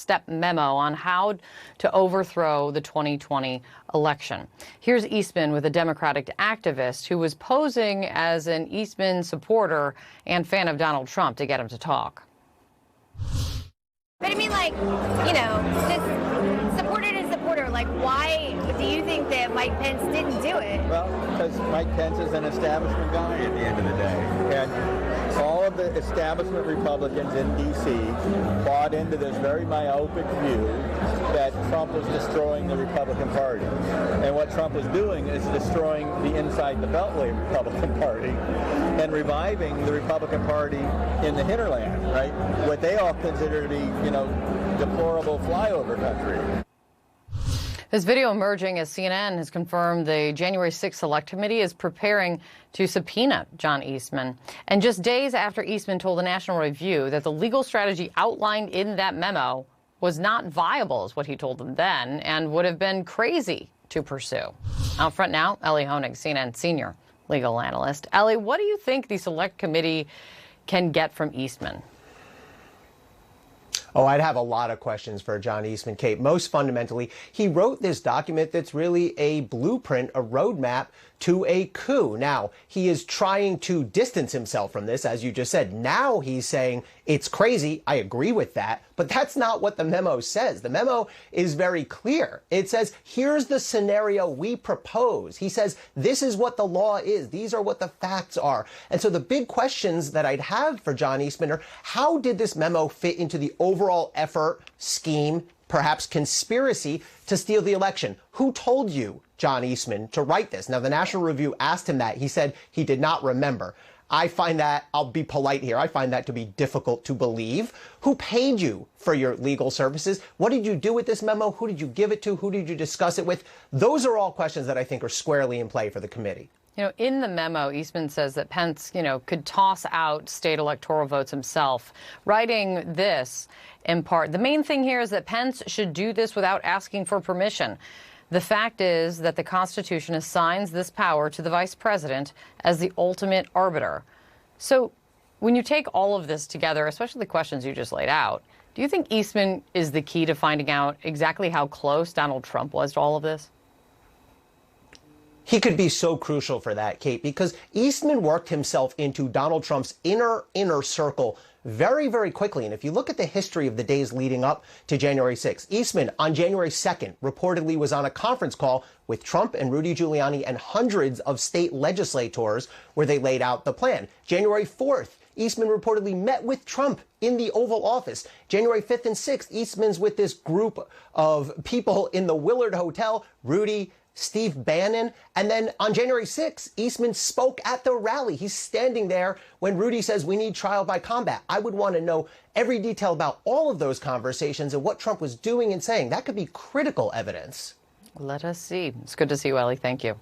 step memo on how to overthrow the 2020 election. Here's Eastman with a Democratic activist who was posing as an Eastman supporter and fan of Donald Trump to get him to talk. But I mean, like, you know, just supporter to supporter, like, why do you think that Mike Pence didn't do it? Well, because Mike Pence is an establishment guy at the end of the day. And all of the establishment Republicans in D.C. bought into this very myopic view that Trump was destroying the Republican Party. And what Trump is doing is destroying the inside the Beltway Republican Party and reviving the Republican Party in the hinterland, right? What they all consider to be, you know, deplorable flyover country. This video emerging as CNN has confirmed the January 6th Select Committee is preparing to subpoena John Eastman. And just days after Eastman told the National Review that the legal strategy outlined in that memo was not viable, is what he told them then, and would have been crazy to pursue. Out front now, Elie Honig, CNN senior legal analyst. Elie, what do you think the Select Committee can get from Eastman? Oh, I'd have a lot of questions for John Eastman, Kate. Most fundamentally, he wrote this document that's really a blueprint, a roadmap to a coup. Now, he is trying to distance himself from this, as you just said. Now he's saying it's crazy. I agree with that. But that's not what the memo says. The memo is very clear. It says, here's the scenario we propose. He says, this is what the law is. These are what the facts are. And so the big questions that I'd have for John Eastman are, how did this memo fit into the overall effort, scheme, perhaps conspiracy to steal the election? Who told you, John Eastman, to write this? Now, the National Review asked him that. He said he did not remember. I find that, I'll be polite here, I find that to be difficult to believe. Who paid you for your legal services? What did you do with this memo? Who did you give it to? Who did you discuss it with? Those are all questions that I think are squarely in play for the committee. You know, in the memo, Eastman says that Pence, could toss out state electoral votes himself, writing this in part. The main thing here is that Pence should do this without asking for permission. The fact is that the Constitution assigns this power to the vice president as the ultimate arbiter. So when you take all of this together, especially the questions you just laid out, do you think Eastman is the key to finding out exactly how close Donald Trump was to all of this? He could be so crucial for that, Kate, because Eastman worked himself into Donald Trump's inner circle very, very quickly. And if you look at the history of the days leading up to January 6th, Eastman on January 2nd reportedly was on a conference call with Trump and Rudy Giuliani and hundreds of state legislators where they laid out the plan. January 4th, Eastman reportedly met with Trump in the Oval Office. January 5th and 6th, Eastman's with this group of people in the Willard Hotel, Rudy, Steve Bannon. And then on January 6th, Eastman spoke at the rally. He's standing there when Rudy says we need trial by combat. I would want to know every detail about all of those conversations and what Trump was doing and saying. That could be critical evidence. Let us see. It's good to see you, Elie. Thank you.